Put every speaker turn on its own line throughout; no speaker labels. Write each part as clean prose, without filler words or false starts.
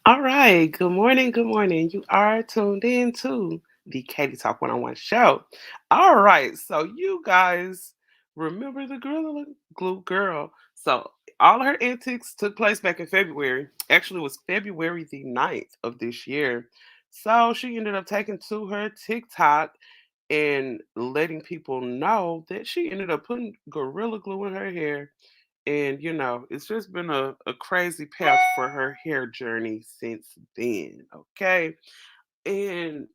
All right. Good morning. Good morning. You are tuned in to the Katie Talk One-on-One show. All right. So you guys remember the Gorilla Glue girl. So all her antics took place back in February. Actually, it was February the 9th of this year. So she ended up taking to her TikTok and letting people know that she ended up putting Gorilla Glue in her hair, and it's just been a crazy path for her hair journey since then. Okay. And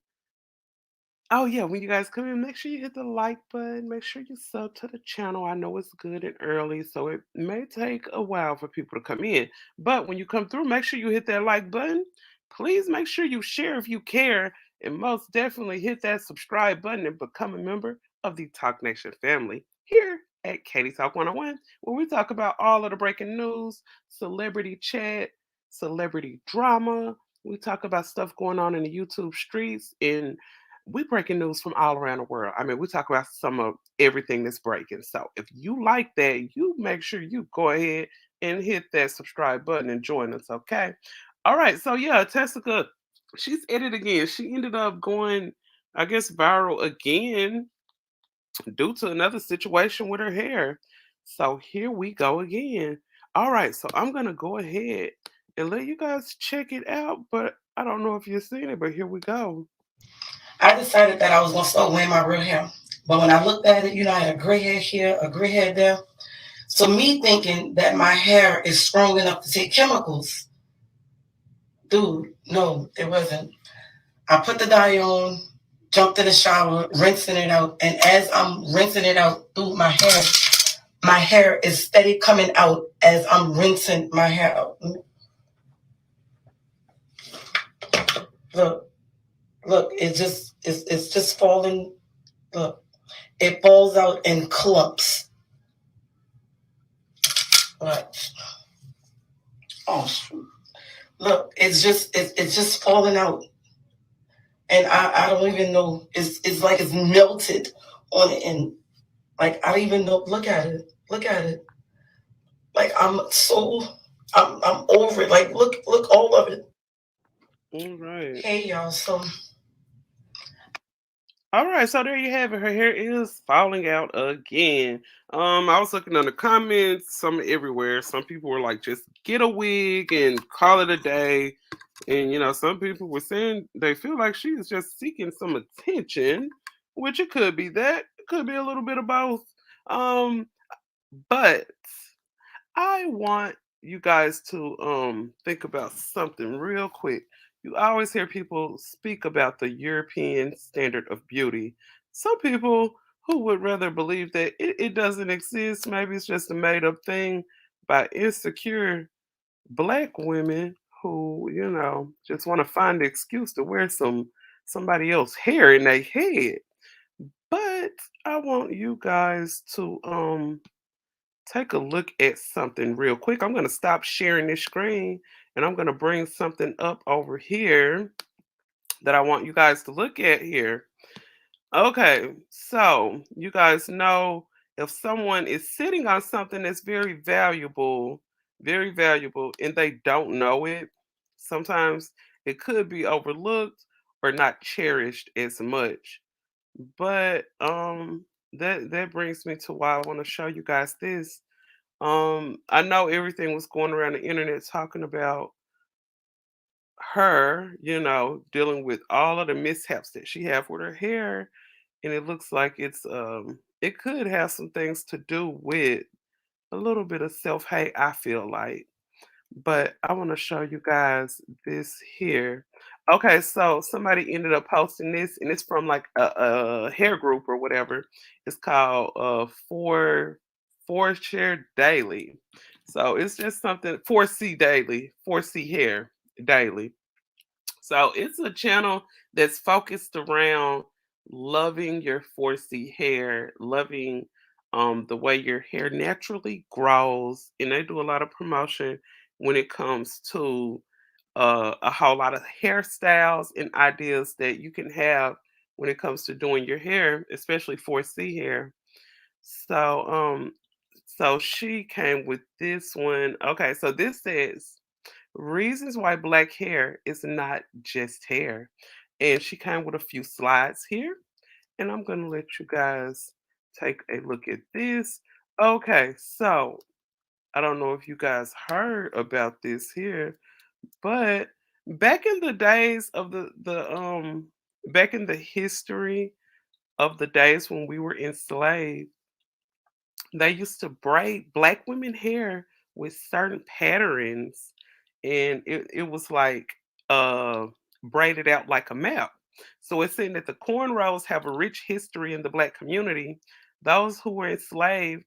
oh yeah, when you guys come in, make sure you hit the like button. Make sure you sub to the channel. I know it's good and early, so it may take a while for people to come in. But when you come through, make sure you hit that like button. Please make sure you share if you care. And most definitely hit that subscribe button and become a member of the Talk Nation family here at Katie Talk 101, where we talk about all of the breaking news, celebrity chat, celebrity drama. We talk about stuff going on in the YouTube streets, and we breaking news from all around the world. I mean, we talk about some of everything that's breaking. So if you like that, you make sure you go ahead and hit that subscribe button and join us, okay? All right, so yeah, Tessica, she's at it again. She ended up going, I guess, viral again due to another situation with her hair. So here we go again. All right, so I'm gonna go ahead and let you guys check it out, but I don't know if you've seen it, but here we go.
I decided that I was gonna start wearing my real hair. But when I looked at it, I had a gray hair here, a gray hair there. So me thinking that my hair is strong enough to take chemicals, dude, no, it wasn't. I put the dye on, jumped in the shower, rinsing it out, and as I'm rinsing it out through my hair is steady coming out as I'm rinsing my hair out. Look, look, it's just falling. Look, it falls out in clumps. What? Oh, shoot. Look, it's just falling out, and I don't even know. It's like it's melted on it, and like I don't even know. Look at it. Like I'm over it. Like look all of it.
All right.
Hey y'all, so
All right, so there you have it. Her hair is falling out again. I was looking on the comments, some everywhere. Some people were like, just get a wig and call it a day. And some people were saying they feel like she is just seeking some attention, which it could be that. It could be a little bit of both. Um, but I want you guys to think about something real quick. You always hear people speak about the European standard of beauty. Some people who would rather believe that it doesn't exist, maybe it's just a made up thing by insecure black women who, just want to find the excuse to wear somebody else's hair in their head. But I want you guys to take a look at something real quick. I'm going to stop sharing this screen and I'm going to bring something up over here that I want you guys to look at here. Okay, so you guys know if someone is sitting on something that's very valuable, and they don't know it, sometimes it could be overlooked or not cherished as much. But that brings me to why I want to show you guys this. I know everything was going around the internet talking about her, dealing with all of the mishaps that she had with her hair, and it looks like it could have some things to do with a little bit of self-hate, I feel like. But I want to show you guys this here. Okay, so somebody ended up posting this, and it's from like a hair group or whatever. It's called Four Share Daily. So it's just something 4C Daily, 4C Hair Daily. So it's a channel that's focused around loving your 4C hair, loving the way your hair naturally grows, and they do a lot of promotion when it comes to a whole lot of hairstyles and ideas that you can have when it comes to doing your hair, especially 4C hair. So so she came with this one. Okay, so this says Reasons why black hair is not just hair. And she came with a few slides here, and I'm going to let you guys take a look at this. Okay, so I don't know if you guys heard about this here, but back in the days of the back in the history of the days when we were enslaved, they used to braid black women hair with certain patterns, and it was like uh braided out like a map. So it's saying that the cornrows have a rich history in the black community. Those who were enslaved,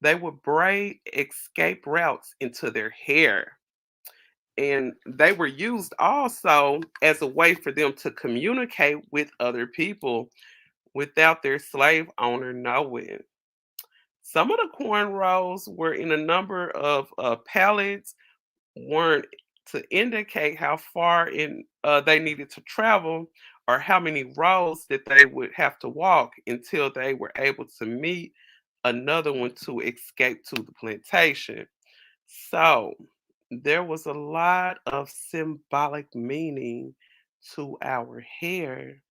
they would braid escape routes into their hair. And they were used also as a way for them to communicate with other people without their slave owner knowing. Some of the cornrows were in a number of pallets, weren't to indicate how far in they needed to travel or how many rows that they would have to walk until they were able to meet another one to escape to the plantation. So there was a lot of symbolic meaning to our hair.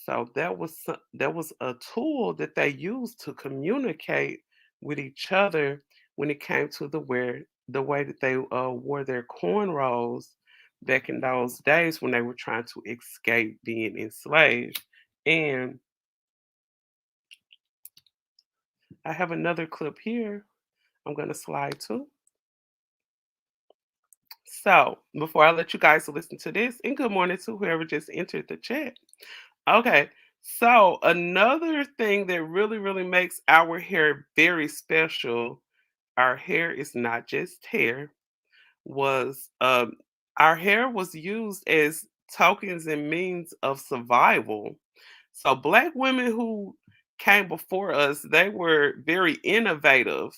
So that was a tool that they used to communicate with each other when it came to the way that they wore their cornrows back in those days when they were trying to escape being enslaved. And I have another clip here. I'm gonna slide to. So before I let you guys listen to this, and good morning to whoever just entered the chat. Okay. So another thing that really, really makes our hair very special, our hair is not just hair, was our hair was used as tokens and means of survival. So black women who came before us, they were very innovative,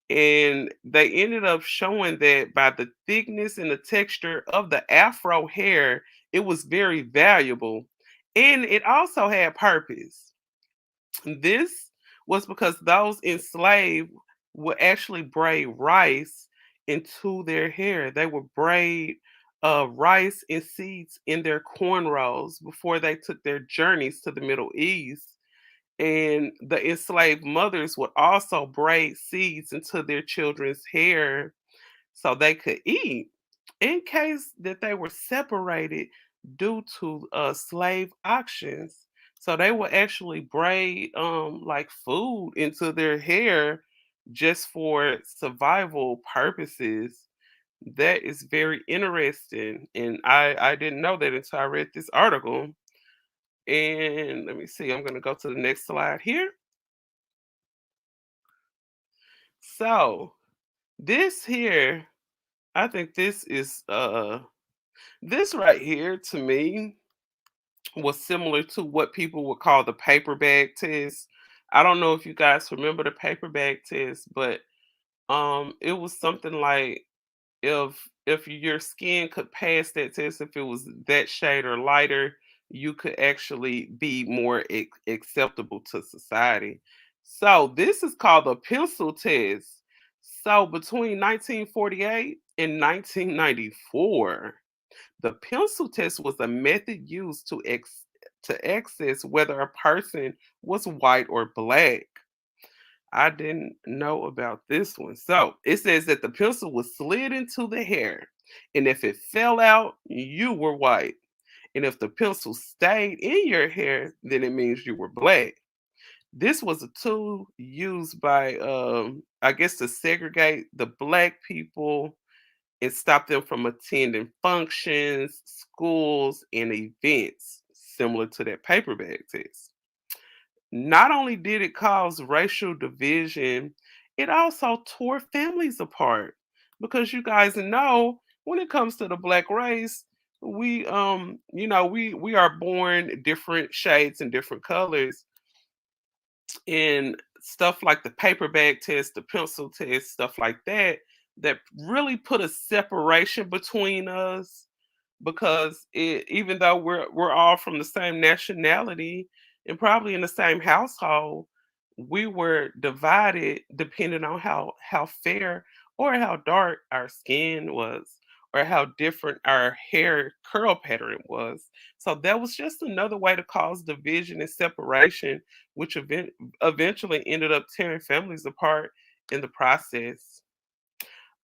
and they ended up showing that by the thickness and the texture of the afro hair, it was very valuable. And it also had purpose. This was because those enslaved would actually braid rice into their hair. They would braid rice and seeds in their cornrows before they took their journeys to the Middle East. And the enslaved mothers would also braid seeds into their children's hair so they could eat in case that they were separated due to slave auctions. So they would actually braid like food into their hair just for survival purposes. That is very interesting, and I didn't know that until I read this article. And let me see, I'm going to go to the next slide here. So this here, I think this is this right here to me was similar to what people would call the paper bag test. I don't know if you guys remember the paper bag test, but it was something like if your skin could pass that test, if it was that shade or lighter, you could actually be more acceptable to society. So this is called the pencil test. So between 1948 and 1994, the pencil test was a method used to access whether a person was white or black. I didn't know about this one. So it says that the pencil was slid into the hair, and if it fell out, you were white. And if the pencil stayed in your hair, then it means you were black. This was a tool used by, I guess, to segregate the black people and stop them from attending functions, schools, and events similar to that paper bag test. Not only did it cause racial division, it also tore families apart because you guys know when it comes to the black race, we are born different shades and different colors, and stuff like the paper bag test, the pencil test, stuff like that, that really put a separation between us because even though we're all from the same nationality and probably in the same household, we were divided depending on how fair or how dark our skin was or how different our hair curl pattern was. So that was just another way to cause division and separation, which eventually ended up tearing families apart in the process.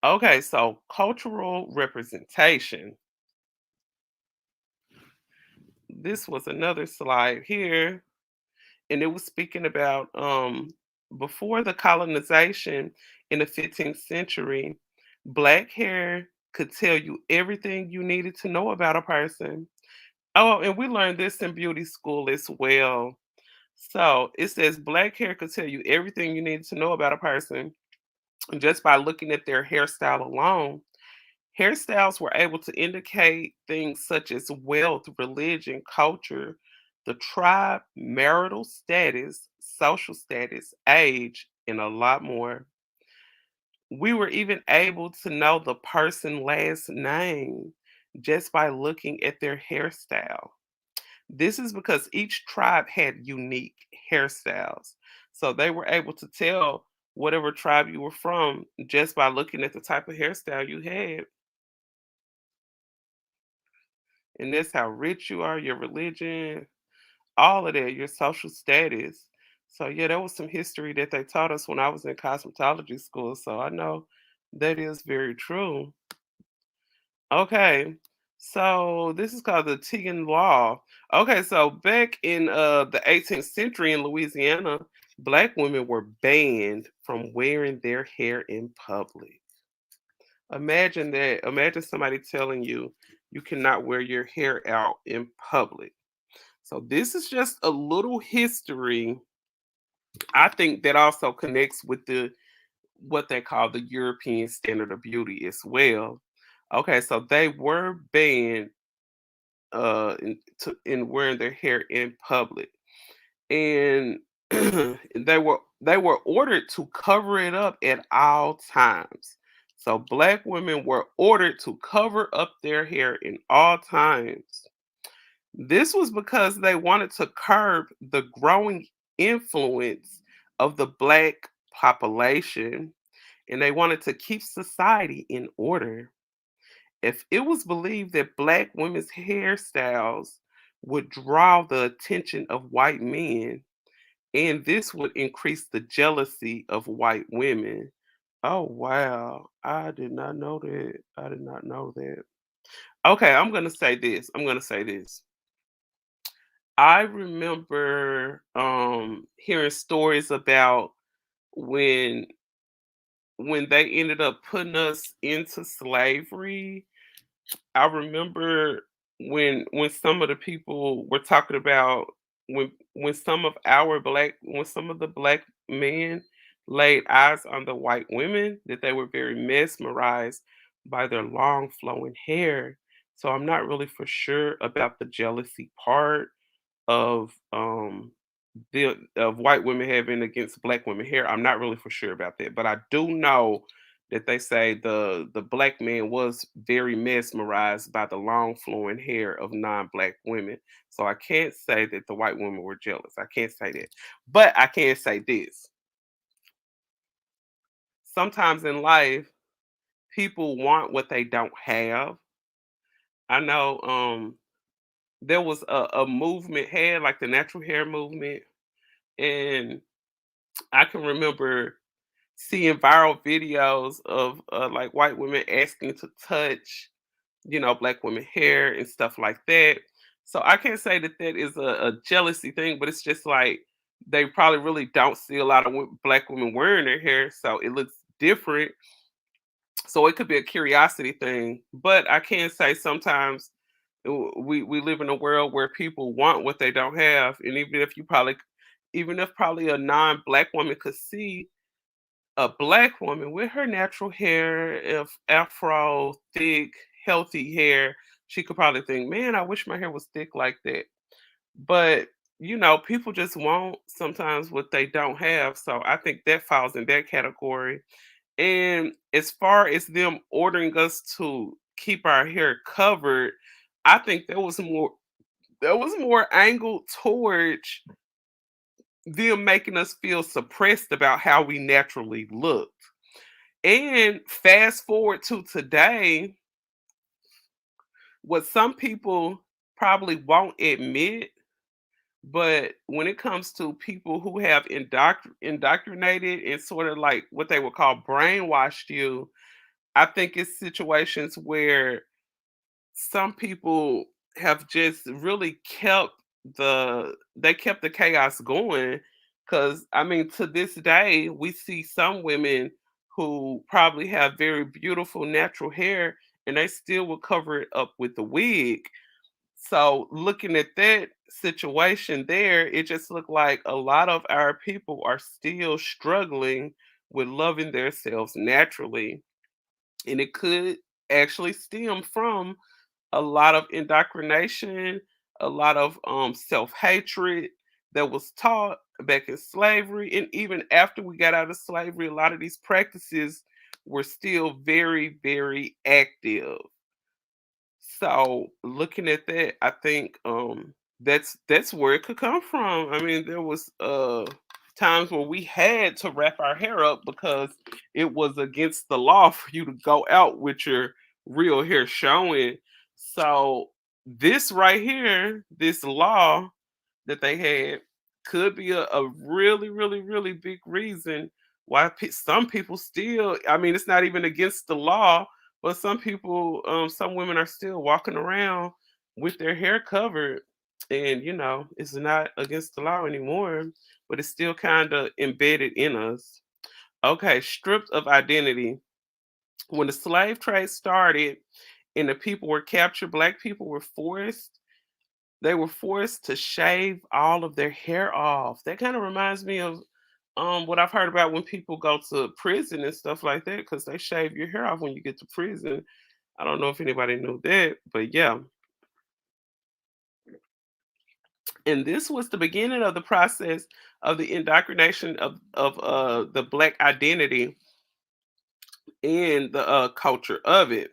Okay, so cultural representation. This was another slide here, and it was speaking about before the colonization in the 15th century, black hair could tell you everything you needed to know about a person. Oh, and we learned this in beauty school as well. So it says black hair could tell you everything you needed to know about a person just by looking at their hairstyle alone. Hairstyles were able to indicate things such as wealth, religion, culture, the tribe, marital status, social status, age, and a lot more. We were even able to know the person's last name just by looking at their hairstyle. This is because each tribe had unique hairstyles. So they were able to tell whatever tribe you were from just by looking at the type of hairstyle you had. And that's how rich you are, your religion, all of that, your social status. So yeah, that was some history that they taught us when I was in cosmetology school. So I know that is very true. Okay. So this is called the Tegan Law. Okay, so back in the 18th century in Louisiana, black women were banned from wearing their hair in public. Imagine that. Imagine somebody telling you you cannot wear your hair out in public. So this is just a little history. I think that also connects with the what they call the European standard of beauty as well. Okay, so they were banned in wearing their hair in public, and they were ordered to cover it up at all times. So black women were ordered to cover up their hair in all times. This was because they wanted to curb the growing influence of the black population, and they wanted to keep society in order. If it was believed that black women's hairstyles would draw the attention of white men, and this would increase the jealousy of white women. Oh, wow. I did not know that. I did not know that. Okay, I'm going to say this. I'm going to say this. I remember hearing stories about when they ended up putting us into slavery. I remember when some of the people were talking about when some of the black men laid eyes on the white women, that they were very mesmerized by their long flowing hair. So I'm not really for sure about the jealousy part of white women having against black women hair. I'm not really for sure about that, but I do know that they say the black man was very mesmerized by the long flowing hair of non-black women. So I can't say that the white women were jealous. I can't say that. But I can say this. Sometimes in life, people want what they don't have. I know there was a movement had like the natural hair movement, and I can remember seeing viral videos of like white women asking to touch, black women hair and stuff like that. So I can't say that that is a jealousy thing, but it's just like they probably really don't see a lot of black women wearing their hair, so it looks different. So it could be a curiosity thing, but I can say sometimes we live in a world where people want what they don't have, and even if probably a non-black woman could see a black woman with her natural hair, if afro, thick, healthy hair, she could probably think, man, I wish my hair was thick like that. But, people just want sometimes what they don't have. So I think that falls in that category. And as far as them ordering us to keep our hair covered, I think there was more angled towards them making us feel suppressed about how we naturally look. And fast forward to today, what some people probably won't admit, but when it comes to people who have indoctrinated and sort of like what they would call brainwashed you, I think it's situations where some people have just really kept the chaos going. Because I mean, to this day we see some women who probably have very beautiful natural hair and they still will cover it up with the wig. So looking at that situation there, it just looked like a lot of our people are still struggling with loving themselves naturally, and it could actually stem from a lot of indoctrination, a lot of self-hatred that was taught back in slavery. And even after we got out of slavery, a lot of these practices were still very, very active. So looking at that, I think that's where it could come from. I mean, there was times where we had to wrap our hair up because it was against the law for you to go out with your real hair showing. So this right here, this law that they had could be a really, really, really big reason why some people still, I mean, it's not even against the law, but some people, some women are still walking around with their hair covered. And, it's not against the law anymore, but it's still kind of embedded in us. Okay, stripped of identity. When the slave trade started and the people were captured, Black people were forced to shave all of their hair off. That kind of reminds me of what I've heard about when people go to prison and stuff like that, because they shave your hair off when you get to prison. I don't know if anybody knew that, but yeah. And this was the beginning of the process of the indoctrination of the Black identity and the culture of it.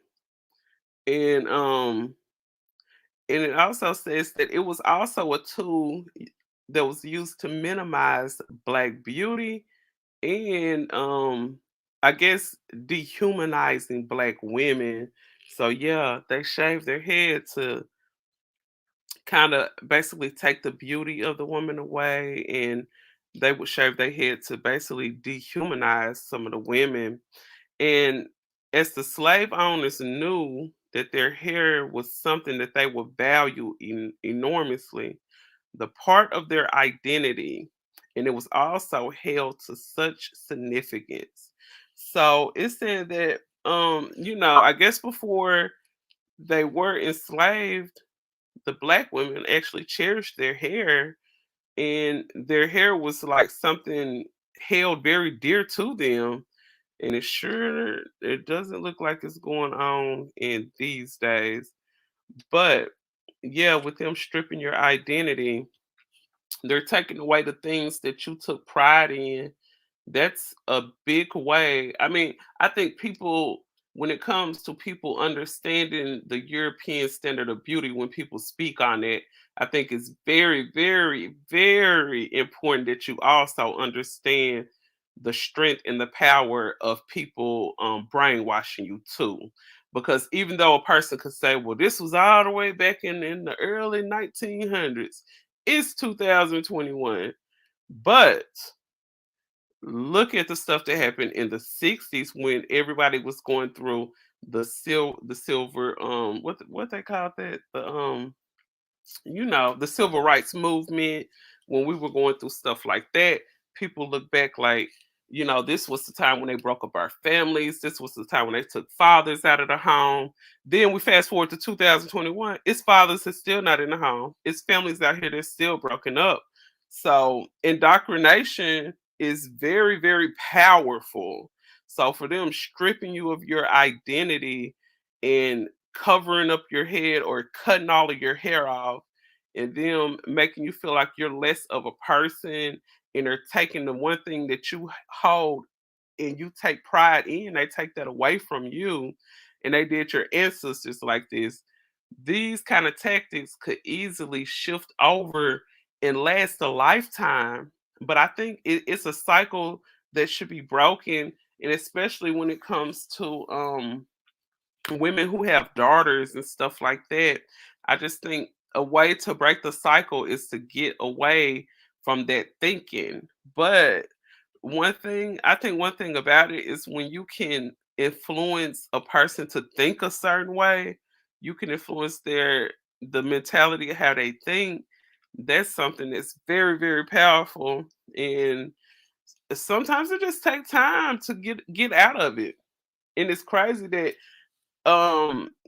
And it also says that it was also a tool that was used to minimize Black beauty and I guess dehumanizing Black women. So yeah, they shaved their head to kind of basically take the beauty of the woman away, and they would shave their head to basically dehumanize some of the women. And as the slave owners knew that their hair was something that they would value enormously, the part of their identity, and it was also held to such significance. So it said that, I guess before they were enslaved, the Black women actually cherished their hair, and their hair was like something held very dear to them. And it doesn't look like it's going on in these days. But yeah, with them stripping your identity, they're taking away the things that you took pride in. That's a big way. I mean, I think people, when it comes to people understanding the European standard of beauty, when people speak on it, I think it's very, very, very important that you also understand the strength and the power of people brainwashing you too. Because even though a person could say, well, this was all the way back in the early 1900s, it's 2021. But look at the stuff that happened in the 60s when everybody was going through the silver what they called that, the civil rights movement. When we were going through stuff like that, people look back like, this was the time when they broke up our families. This was the time when they took fathers out of the home. Then we fast forward to 2021. It's fathers that's still not in the home. It's families out here that's still broken up. So indoctrination is very, very powerful. So for them stripping you of your identity and covering up your head or cutting all of your hair off, and them making you feel like you're less of a person, and they're taking the one thing that you hold and you take pride in, they take that away from you, and they did your ancestors like this. These kind of tactics could easily shift over and last a lifetime. But I think it's a cycle that should be broken, and especially when it comes to women who have daughters and stuff like that. I just think a way to break the cycle is to get away from that thinking. But one thing about it is when you can influence a person to think a certain way, you can influence the mentality of how they think. That's something that's very, very powerful. And sometimes it just takes time to get out of it. And it's crazy that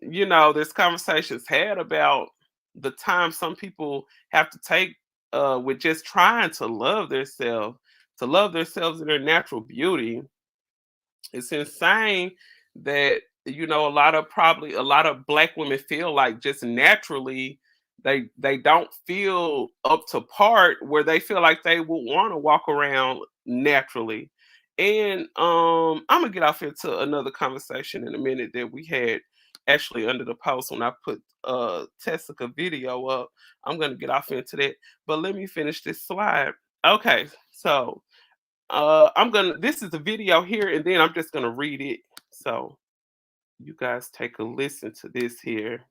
there's conversations had about the time some people have to take with just trying to love themselves in their natural beauty. It's insane that a lot of black women feel like just naturally they don't feel up to part where they feel like they would want to walk around naturally. And I'm gonna get off into another conversation in a minute that we had actually under the post when I put Tessica video up. I'm gonna get off into that, but let me finish this slide. Okay, so this is a video here, and then I'm just gonna read it. So you guys take a listen to this here.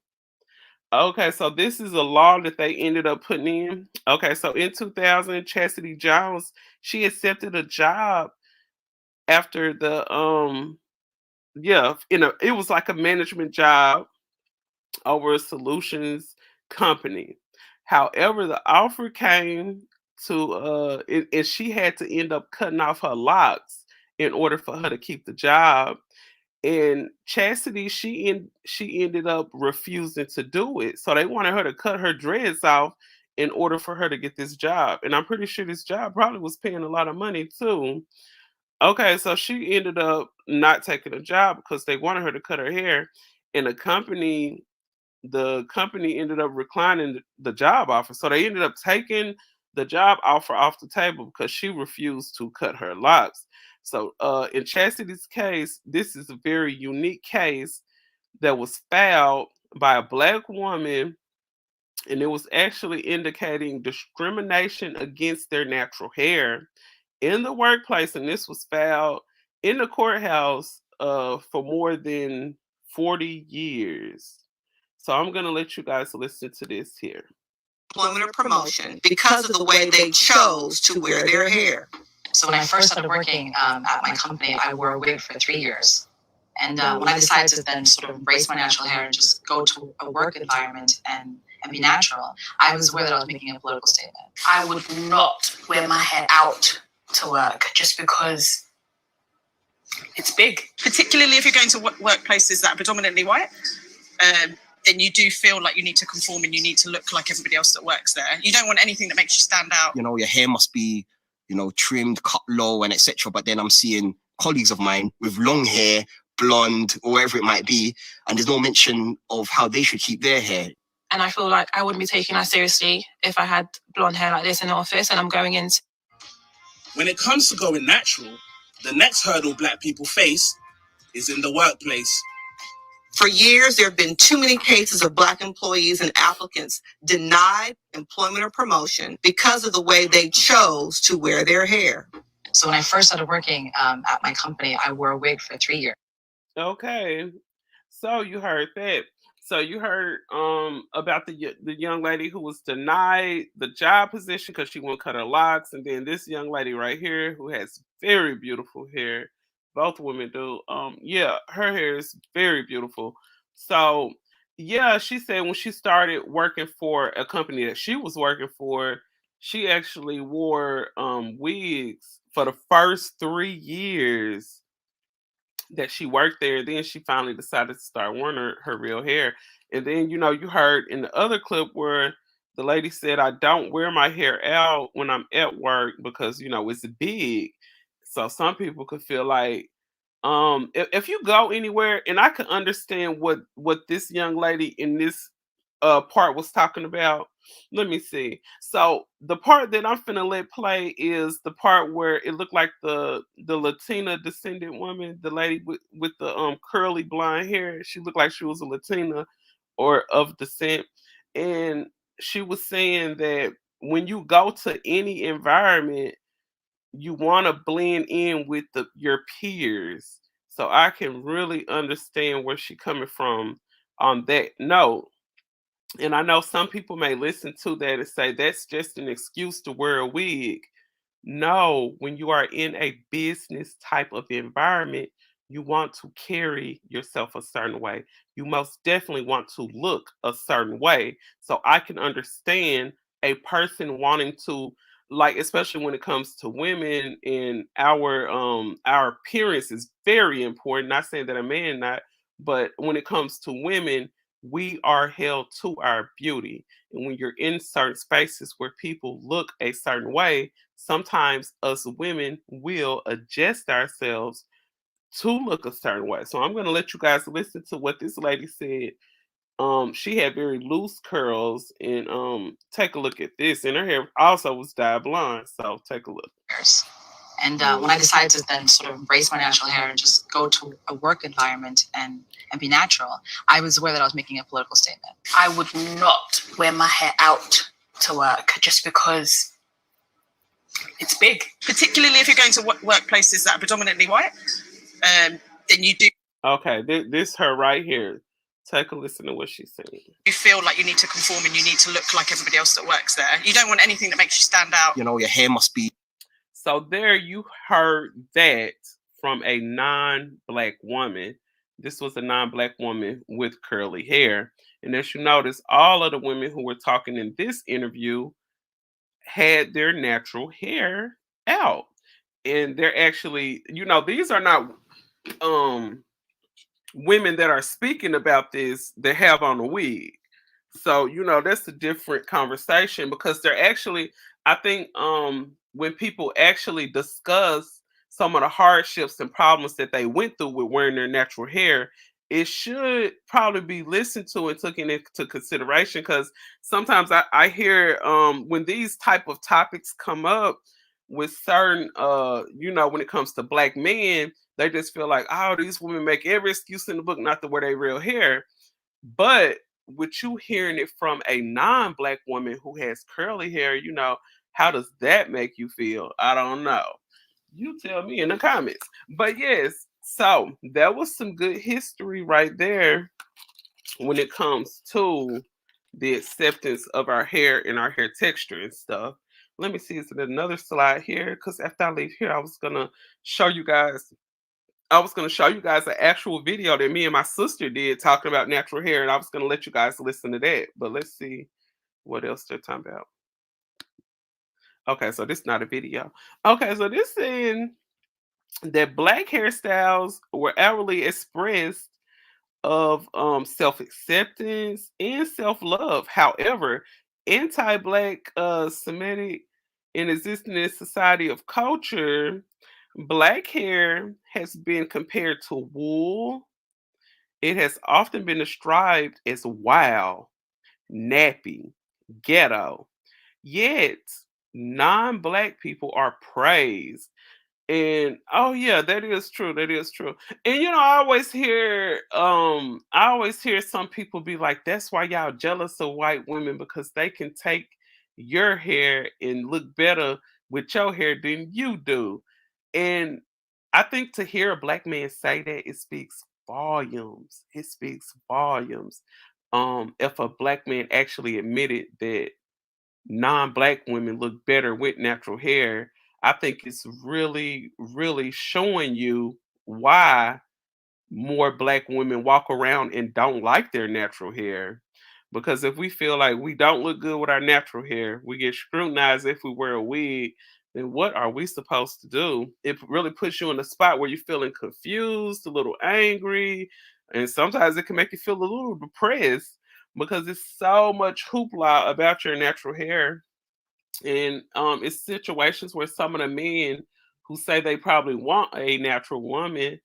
Okay, so this is a law that they ended up putting in. Okay, so in 2000, Chastity Jones, she accepted a job after the it was like a management job over a solutions company. However, the offer came and she had to end up cutting off her locks in order for her to keep the job. And Chastity, she ended up refusing to do it. So they wanted her to cut her dreads off in order for her to get this job. And I'm pretty sure this job probably was paying a lot of money too. Okay, so she ended up not taking a job because they wanted her to cut her hair. And the company ended up reclining the job offer. So they ended up taking the job offer off the table because she refused to cut her locks. So in Chastity's case, this is a very unique case that was filed by a black woman, and it was actually indicating discrimination against their natural hair in the workplace. And this was filed in the courthouse for more than 40 years. So I'm gonna let you guys listen to this here.
Employment or promotion because of the way they chose to wear their hair. So when I first started working at my company, I wore a wig for 3 years. And when I decided to then sort of embrace my natural hair and just go to a work environment and be natural, I was aware that I was making a political statement. I would not wear my hair out to work just because it's big.
Particularly if you're going to workplaces that are predominantly white, then you do feel like you need to conform and you need to look like everybody else that works there. You don't want anything that makes you stand out.
You know, your hair must be, trimmed, cut low and etc. But then I'm seeing colleagues of mine with long hair, blonde, or whatever it might be, and there's no mention of how they should keep their hair.
And I feel like I wouldn't be taken as seriously if I had blonde hair like this in the office and I'm going into.
When it comes to going natural, the next hurdle black people face is in the workplace.
For years, there have been too many cases of Black employees and applicants denied employment or promotion because of the way they chose to wear their hair. So when I first started working at my company, I wore a wig for 3 years.
Okay, so you heard that. So you heard about the young lady who was denied the job position because she wouldn't cut her locks, and then this young lady right here who has very beautiful hair. Both women do. Yeah, her hair is very beautiful. So yeah, she said when she started working for a company that she was working for, she actually wore wigs for the first 3 years that she worked there. Then she finally decided to start wearing her real hair. And then, you heard in the other clip where the lady said, I don't wear my hair out when I'm at work because, it's big. So some people could feel like, if you go anywhere, and I can understand what this young lady in this part was talking about. Let me see. So the part that I'm finna let play is the part where it looked like the Latina descendant woman, the lady with the curly blonde hair. She looked like she was a Latina or of descent, and she was saying that when you go to any environment, you want to blend in with your peers. So I can really understand where she's coming from on that note. And I know some people may listen to that and say that's just an excuse to wear a wig. No, when you are in a business type of environment, you want to carry yourself a certain way. You most definitely want to look a certain way. So I can understand a person wanting to, like, especially when it comes to women, and our appearance is very important. Not saying that a man not, but when it comes to women, we are held to our beauty. And when you're in certain spaces where people look a certain way, sometimes us women will adjust ourselves to look a certain way. So I'm going to let you guys listen to what this lady said. She had very loose curls, and take a look at this. And her hair also was dyed blonde. So take a look.
And when I decided to then sort of embrace my natural hair and just go to a work environment and be natural, I was aware that I was making a political statement.
I would not wear my hair out to work just because it's big.
Particularly if you're going to workplaces that are predominantly white, then you do
Okay, this her right here. Take a listen to what she's saying.
you feel like you need to conform and you need to look like everybody else that works there. You don't want anything that makes you stand out.
You know, your hair must be.
So there you heard that from a non-black woman. This was a non-black woman with curly hair. And as you notice, all of the women who were talking in this interview had their natural hair out. And they're actually, these are not um women that are speaking about this that have on a wig. So, that's a different conversation, because they're actually, I think, when people actually discuss some of the hardships and problems that they went through with wearing their natural hair, it should probably be listened to and taken into consideration. Because sometimes I hear, when these type of topics come up with certain, when it comes to black men, they just feel like, oh, these women make every excuse in the book not to wear their real hair. But with you hearing it from a non-black woman who has curly hair, how does that make you feel? I don't know. You tell me in the comments. But yes, so that was some good history right there when it comes to the acceptance of our hair and our hair texture and stuff. Let me see, is it another slide here? Because after I leave here, show you guys I was going to show you guys an actual video that me and my sister did talking about natural hair, and I was going to let you guys listen to that. But let's see what else they're talking about. Okay, so this is not a video. Okay, so this saying that black hairstyles were outwardly expressed of self-acceptance and self-love. However, anti-black Semitic in existing in society of culture, black hair has been compared to wool. It has often been described as wild, nappy, ghetto. Yet, non-black people are praised. And oh yeah, that is true. That is true. And I always hear some people be like, that's why y'all jealous of white women, because they can take your hair and look better with your hair than you do. And I think to hear a black man say that, it speaks volumes. It speaks volumes. If a black man actually admitted that non-black women look better with natural hair, I think it's really, really showing you why more black women walk around and don't like their natural hair. Because if we feel like we don't look good with our natural hair, we get scrutinized if we wear a wig, then what are we supposed to do? It really puts you in a spot where you're feeling confused, a little angry, and sometimes it can make you feel a little depressed, because it's so much hoopla about your natural hair. And it's situations where some of the men who say they probably want a natural woman,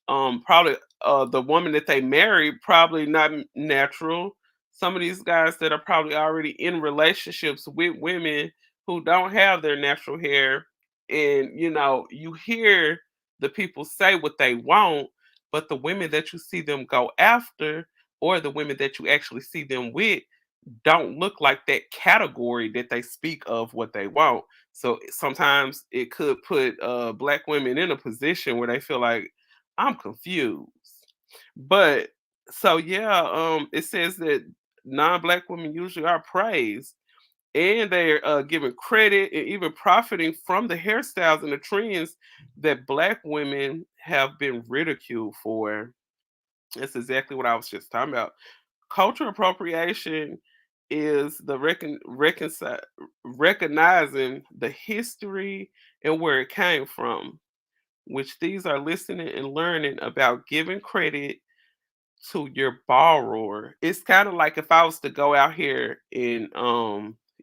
probably the woman that they married probably not natural. Some of these guys that are probably already in relationships with women who don't have their natural hair, and you hear the people say what they want, but the women that you see them go after, or the women that you actually see them with, don't look like that category that they speak of what they want. So sometimes it could put black women in a position where they feel like, I'm confused. But so yeah, it says that non-black women usually are praised and they're given credit and even profiting from the hairstyles and the trends that black women have been ridiculed for. That's exactly what I was just talking about. Cultural appropriation is the recognizing the history and where it came from, which these are listening and learning about giving credit to your borrower. It's kind of like if I was to go out here and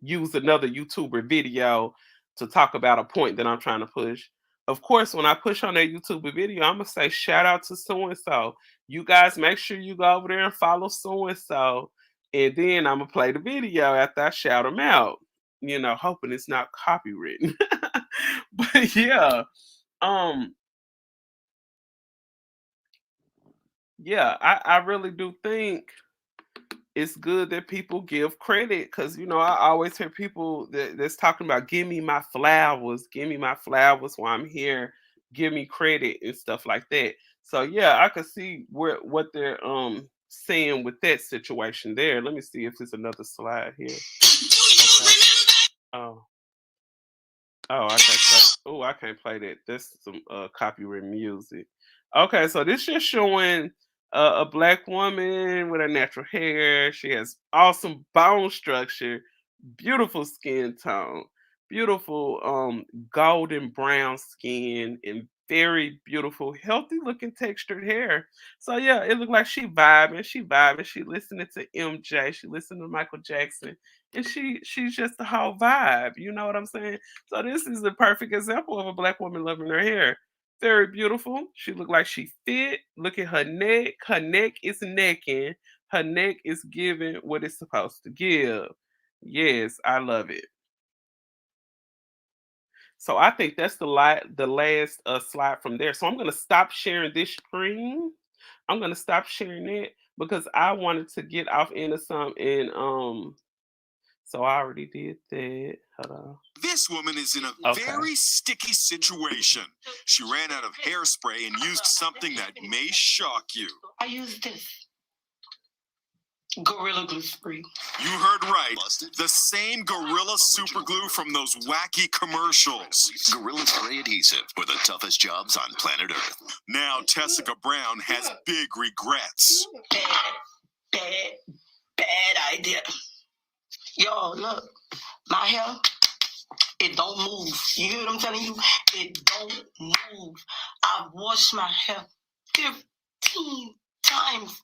use another YouTuber video to talk about a point that I'm trying to push. Of course, when I push on that YouTuber video, I'm gonna say shout out to so and so. You guys make sure you go over there and follow so and then I'm gonna play the video after I shout them out. You know, hoping it's not copywritten. But yeah, um, yeah, I really do think it's good that people give credit because I always hear people that's talking about give me my flowers while I'm here, give me credit and stuff like that. So yeah, I could see what they're saying with that situation there. Let me see if there's another slide here. Okay. Oh, oh, I can't play. Oh, I can't play that. That's some copyright music. Okay, so this just showing a black woman with her natural hair. She has awesome bone structure, beautiful skin tone, beautiful golden brown skin, and very beautiful, healthy looking textured hair. So yeah, it looked like she vibing, she listening to MJ, she listening to Michael Jackson, and she's just the whole vibe. You know what I'm saying? So this is a perfect example of a black woman loving her hair. Very beautiful. She looked like she fit. Look at her neck. Her neck is necking. Her neck is giving what it's supposed to give. Yes, I love it. So I think that's the last slide from there. So I'm gonna stop sharing this screen. I'm gonna stop sharing it because I wanted to get off into some and so I already did that. Hold on.
This woman is in a
Okay.
very sticky situation. She ran out of hairspray and used something that may shock you.
I use this Gorilla Glue spray.
You heard right. The same Gorilla super glue from those wacky commercials. Gorilla Spray Adhesive for the toughest jobs on planet Earth. Now Tessica Brown has big regrets.
Bad, bad idea. Yo, look, my hair, it don't move. You hear what I'm telling you? It don't move. I've washed my hair 15 times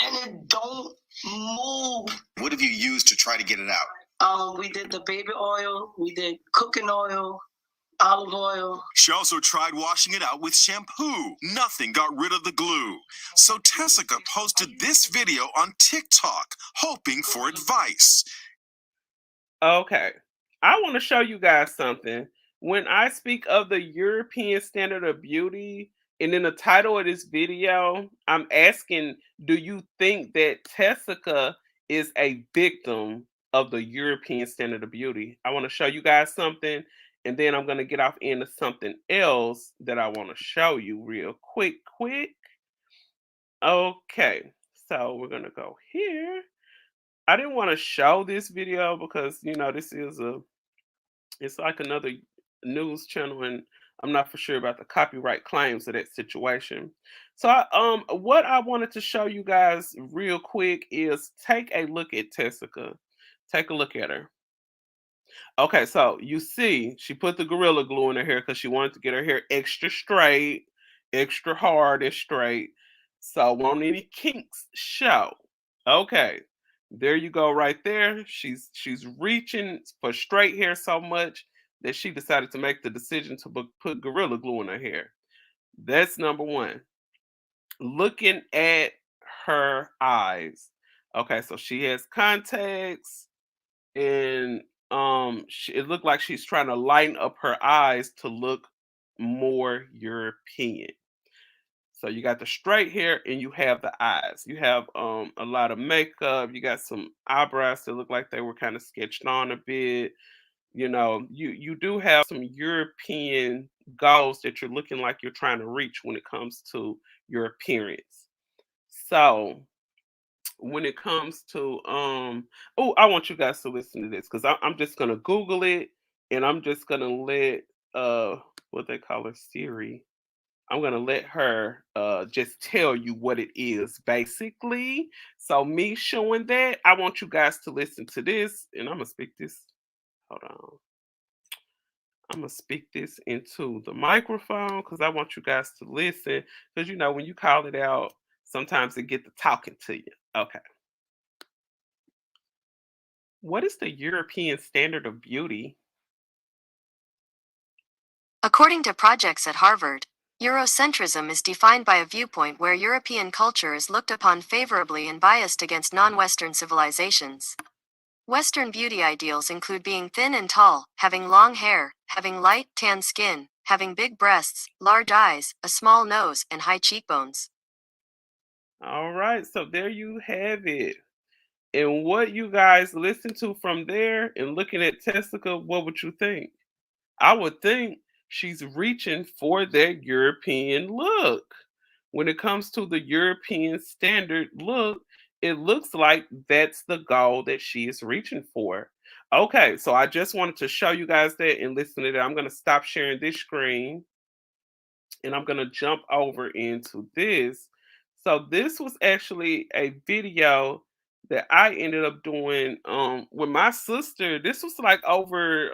and it don't move.
What have you used to try to get it out?
We did the baby oil, we did cooking oil, olive oil.
She also tried washing it out with shampoo. Nothing got rid of the glue. So Tessica posted this video on TikTok, hoping for advice.
Okay. I want to show you guys something. When I speak of the European standard of beauty, and in the title of this video, I'm asking, do you think that Tessica is a victim of the European standard of beauty? I want to show you guys something, and then I'm going to get off into something else that I want to show you real quick. Okay. So we're going to go here. I didn't want to show this video because this is it's like another news channel and I'm not for sure about the copyright claims of that situation. So what I wanted to show you guys real quick is take a look at Tessica. Take a look at her. Okay, so you see she put the gorilla glue in her hair because she wanted to get her hair extra straight, extra hard and straight. So won't any kinks show. Okay. There you go right there. She's reaching for straight hair so much that she decided to make the decision to put gorilla glue in her hair. That's number one. Looking at her eyes. Okay, so she has contacts and it looked like she's trying to lighten up her eyes to look more European. So you got the straight hair and you have the eyes. You have a lot of makeup. You got some eyebrows that look like they were kind of sketched on a bit. You do have some European goals that you're looking like you're trying to reach when it comes to your appearance. So when it comes to oh, I want you guys to listen to this because I'm just gonna Google it and I'm just gonna let what they call her Siri. I'm gonna let her just tell you what it is basically. So me showing that, I want you guys to listen to this, and I'm gonna speak this. Hold on. I'm gonna speak this into the microphone because I want you guys to listen. Because when you call it out, sometimes it get to talking to you. Okay. What is the European standard of beauty?
According to projects at Harvard, Eurocentrism is defined by a viewpoint where European culture is looked upon favorably and biased against non-Western civilizations. Western beauty ideals include being thin and tall, having long hair, having light, tan skin, having big breasts, large eyes, a small nose, and high cheekbones.
All right, so there you have it. And what you guys listen to from there and looking at Tessica, what would you think? I would think she's reaching for that European look. When it comes to the European standard look, it looks like that's the goal that she is reaching for. Okay, so I just wanted to show you guys that and listen to that. I'm going to stop sharing this screen and I'm going to jump over into this. So this was actually a video that I ended up doing with my sister. This was like over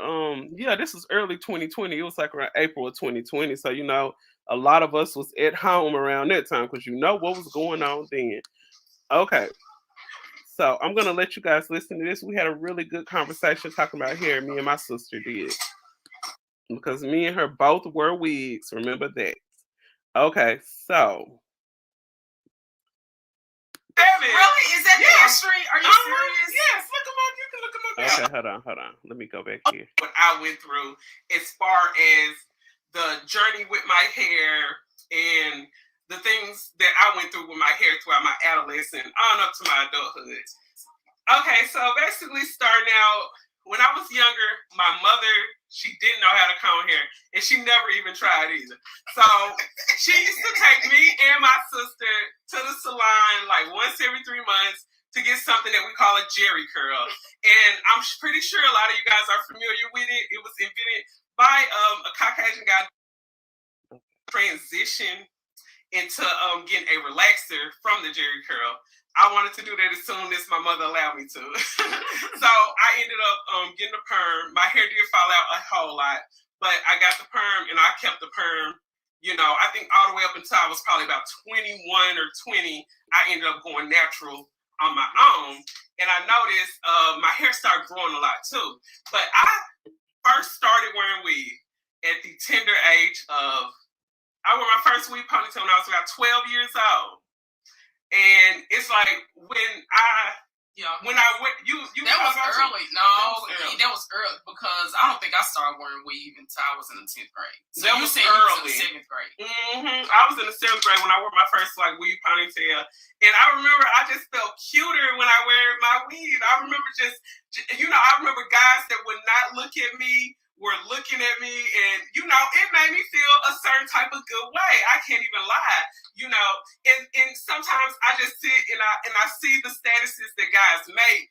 this was early 2020. It was like around April of 2020. So a lot of us was at home around that time because what was going on then. Okay. So I'm gonna let you guys listen to this. We had a really good conversation talking about hair, me and my sister did. Because me and her both wear wigs, remember that. Okay, so
Really? Is that the history? Are you serious?
Yes, look them up. You can look them up. Okay, hold on. Let me go back here. What I went through as far as the journey with my hair and the things that I went through with my hair throughout my adolescence on up to my adulthood. Okay, so basically starting out when I was younger, my mother, she didn't know how to comb hair, and she never even tried either. So she used to take me and my sister to the salon like once every 3 months to get something that we call a jerry curl. And I'm pretty sure a lot of you guys are familiar with it. It was invented by a Caucasian guy transition into getting a relaxer from the jerry curl. I wanted to do that as soon as my mother allowed me to. So I ended up getting a perm. My hair did fall out a whole lot, but I got the perm and I kept the perm. I think all the way up until I was probably about 21 or 20, I ended up going natural on my own. And I noticed my hair started growing a lot too. But I first started wearing weave at the tender age of, I wore my first weave ponytail when I was about 12 years old. And it's like when I went,
that was early. That was early because I don't think I started wearing weave until I was in the 10th grade. So
that
you
was
said
early.
You was in the 7th grade.
I was in the 7th grade when I wore my first weave ponytail, and I remember I just felt cuter when I wear my weave. I remember I remember guys that would not look at me were looking at me, and it made me feel a certain type of good way. I can't even lie, and sometimes I just sit and I see the statuses that guys make.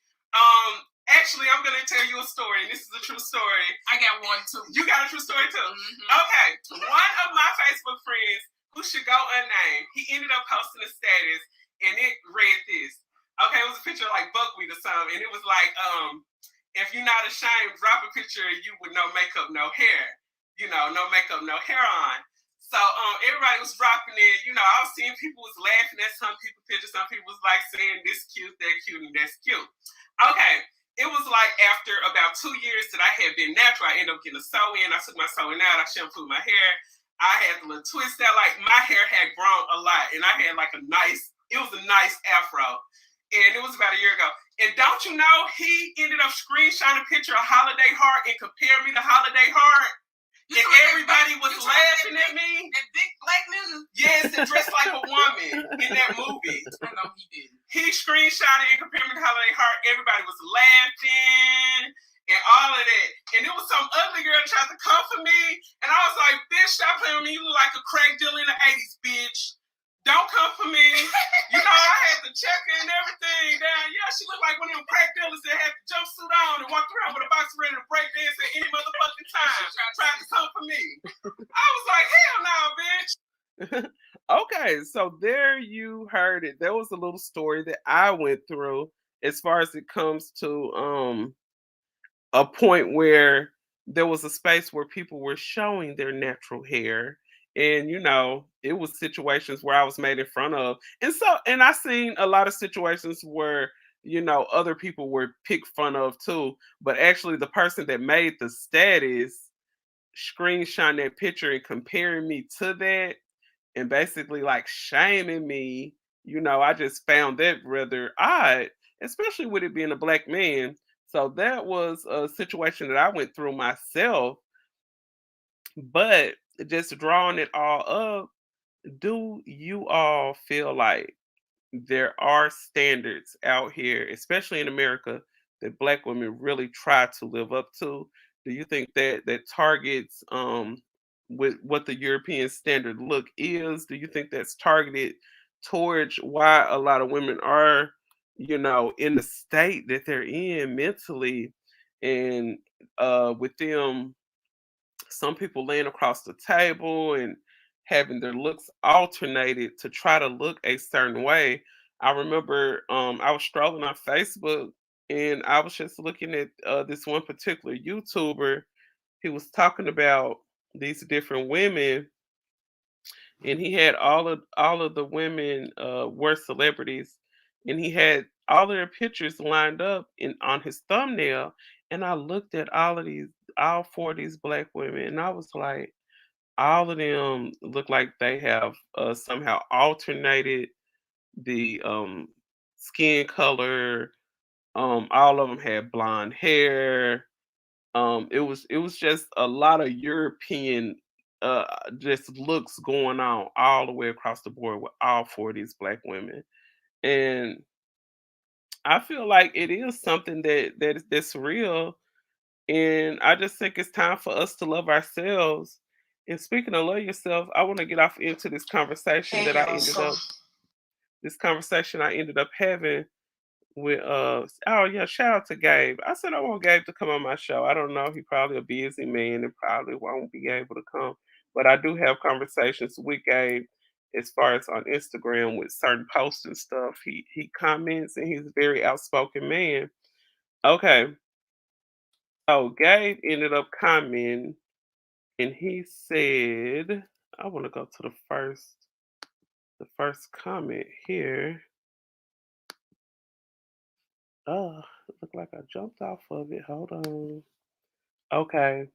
Actually, I'm gonna tell you a story, and this is a true story.
I got one too.
You got a true story too?
Mm-hmm.
Okay. One of my Facebook friends, who should go unnamed, he ended up posting a status, and it read this. Okay, it was a picture of like buckwheat or something, and it was like, if you're not ashamed, drop a picture of you with no makeup, no hair. No makeup, no hair on. So everybody was dropping it. I was seeing people was laughing at some people's pictures. Some people was like saying this cute, that cute, and that's cute. Okay. It was like after about 2 years that I had been natural, I ended up getting a sew-in. I took my sew-in out. I shampooed my hair. I had a little twist out. Like my hair had grown a lot, and I had like it was a nice afro. And it was about a year ago. And don't you know, he ended up screenshotting a picture of Holiday Heart and compared me to Holiday Heart. And everybody was laughing at me.
That big black nigga?
Yes, and dressed like a woman in that movie.
I know he did.
He screenshotted and compared me to Holiday Heart. Everybody was laughing. and all of that. And it was some ugly girl that tried to come for me. And I was like, bitch, stop playing with me. You look like a crack dealer in the 80s, bitch. Don't come for me. You know, I had the checker and everything down. Yeah, she looked like one of them crack dealers that had the jumpsuit on and walked around with a box ready to break dance at any motherfucking time. Tried to come for me. I was like, hell no, bitch. Okay, so there you heard it. There was a little story that I went through as far as it comes to a point where there was a space where people were showing their natural hair, and it was situations where I was made in front of. And I seen a lot of situations where other people were picked fun of too, but actually the person that made the status screenshot that picture and comparing me to that and basically like shaming me. I just found that rather odd, especially with it being a black man. So that was a situation that I went through myself. But just drawing it all up, do you all feel like there are standards out here, especially in America, that black women really try to live up to? Do you think that targets with what the European standard look is? Do you think that's targeted towards why a lot of women are, in the state that they're in mentally, and with them, some people laying across the table and having their looks alternated to try to look a certain way. I remember I was strolling on Facebook and I was just looking at this one particular YouTuber. He was talking about these different women, and he had all of the women were celebrities, and he had all of their pictures lined up in on his thumbnail. And I looked at all four of these black women, and I was like, all of them look like they have somehow alternated the skin color. All of them had blonde hair. It was just a lot of European uh just looks going on all the way across the board with all four of these black women. And I feel like it is something that's real. And I just think it's time for us to love ourselves. And speaking of love yourself, I want to get off into
Hey, y'all. So
this conversation I ended up having with oh yeah, shout out to Gabe. I said I want Gabe to come on my show. I don't know, he probably a busy man and probably won't be able to come. But I do have conversations with Gabe as far as on Instagram with certain posts and stuff. He comments and he's a very outspoken man. Okay. So Gabe ended up commenting and he said, I want to go to the first comment here. Oh, it looked like I jumped off of it. Hold on. Okay.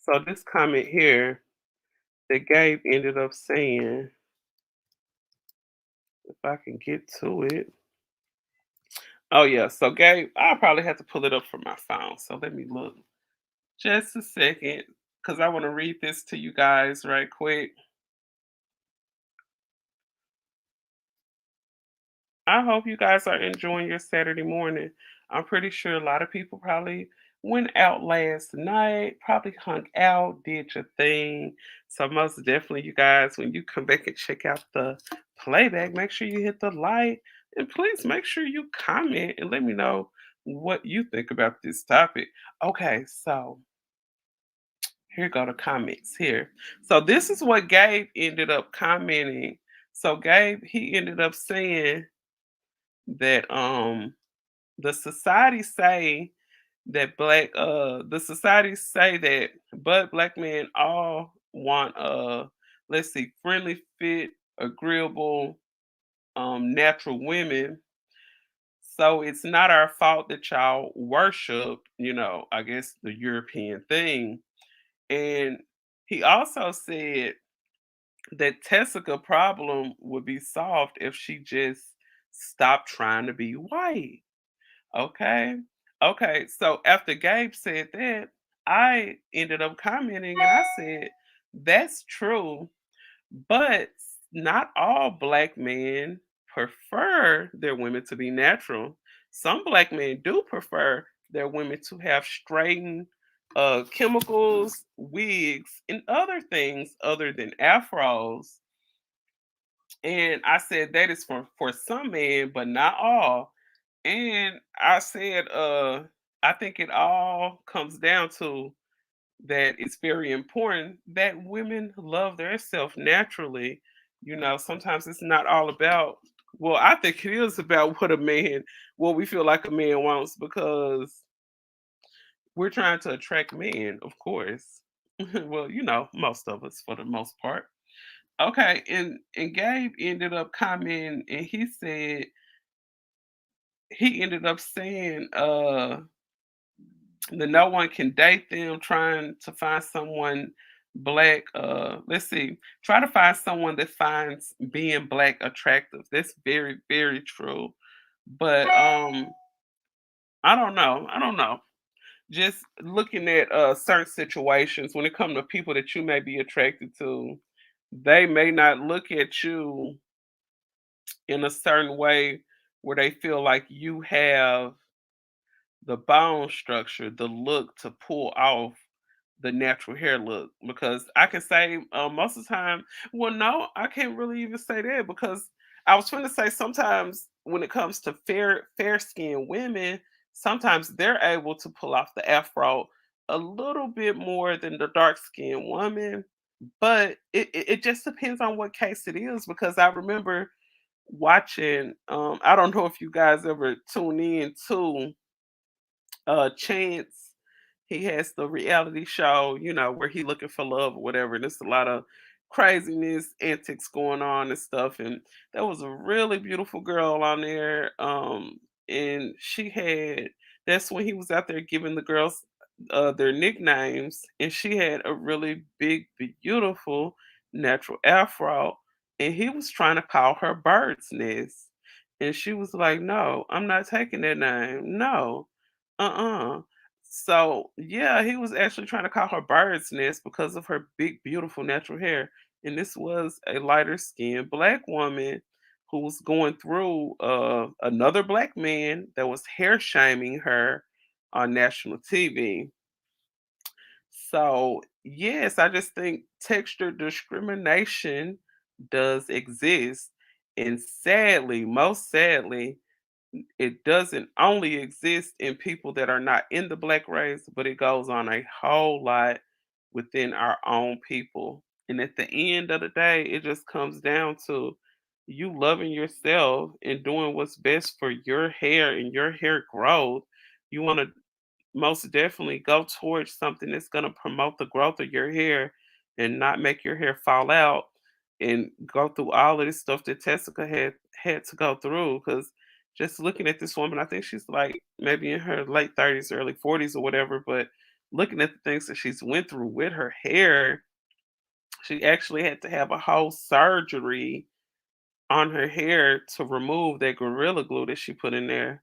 So this comment here that Gabe ended up saying, if I can get to it. Oh yeah. So Gabe, I'll probably have to pull it up from my phone. So let me look just a second because I want to read this to you guys right quick. I hope you guys are enjoying your Saturday morning. I'm pretty sure a lot of people probably went out last night, probably hung out, did your thing. So most definitely, you guys, when you come back and check out the playback, make sure you hit the like and please make sure you comment and let me know what you think about this topic. Okay, so here go the comments here. So this is what Gabe ended up commenting. So Gabe, he ended up saying that the society say the society say that but black men all want let's see, friendly, fit, agreeable, natural women. So it's not our fault that y'all worship, I guess the European thing. And he also said that Tessica problem would be solved if she just stopped trying to be white. Okay. Okay. So after Gabe said that, I ended up commenting and I said, that's true, but not all black men prefer their women to be natural. Some black men do prefer their women to have straightened chemicals, wigs, and other things other than afros. And I said that is for some men, but not all. And I said, I think it all comes down to that it's very important that women love their self naturally. Sometimes it's not all about, well, I think it is about what we feel like a man wants, because we're trying to attract men, of course. Well, most of us for the most part. Okay, and Gabe ended up commenting, and he ended up saying that no one can date them, trying to find someone black. Let's see, try to find someone that finds being black attractive. That's very, very true. But I don't know. Just looking at certain situations, when it comes to people that you may be attracted to, they may not look at you in a certain way where they feel like you have the bone structure, the look to pull off the natural hair look. Because I can say most of the time, well, no, I can't really even say that, because I was trying to say sometimes when it comes to fair skinned women, sometimes they're able to pull off the afro a little bit more than the dark skinned woman. But it just depends on what case it is, because I remember watching, I don't know if you guys ever tune in to Chance. He has the reality show, where he looking for love or whatever. And there's a lot of craziness, antics going on and stuff. And there was a really beautiful girl on there. And that's when he was out there giving the girls their nicknames. And she had a really big, beautiful natural afro. And he was trying to call her Bird's Nest. And she was like, "No, I'm not taking that name. No. Uh-uh." So yeah, he was actually trying to call her Bird's Nest because of her big, beautiful natural hair. And this was a lighter skinned black woman who was going through another black man that was hair shaming her on national TV. So yes, I just think texture discrimination does exist. And sadly, most sadly, it doesn't only exist in people that are not in the black race, but it goes on a whole lot within our own people. And at the end of the day, it just comes down to you loving yourself and doing what's best for your hair and your hair growth. You want to most definitely go towards something that's going to promote the growth of your hair and not make your hair fall out and go through all of this stuff that Tessica had to go through. Because just looking at this woman, I think she's like maybe in her late 30s, early 40s or whatever, but looking at the things that she's went through with her hair, she actually had to have a whole surgery on her hair to remove that gorilla glue that she put in there.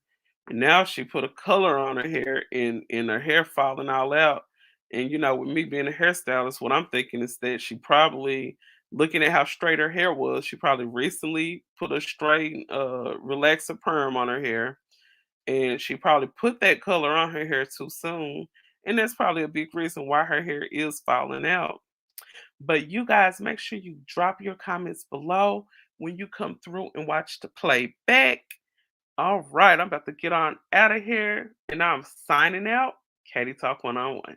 And now she put a color on her hair, and her hair falling all out. And with me being a hairstylist, what I'm thinking is that she probably, looking at how straight her hair was, she probably recently put a straight relaxer perm on her hair. And she probably put that color on her hair too soon. And that's probably a big reason why her hair is falling out. But you guys, make sure you drop your comments below when you come through and watch the playback. All right, I'm about to get on out of here, and I'm signing out. Katie Talk 101.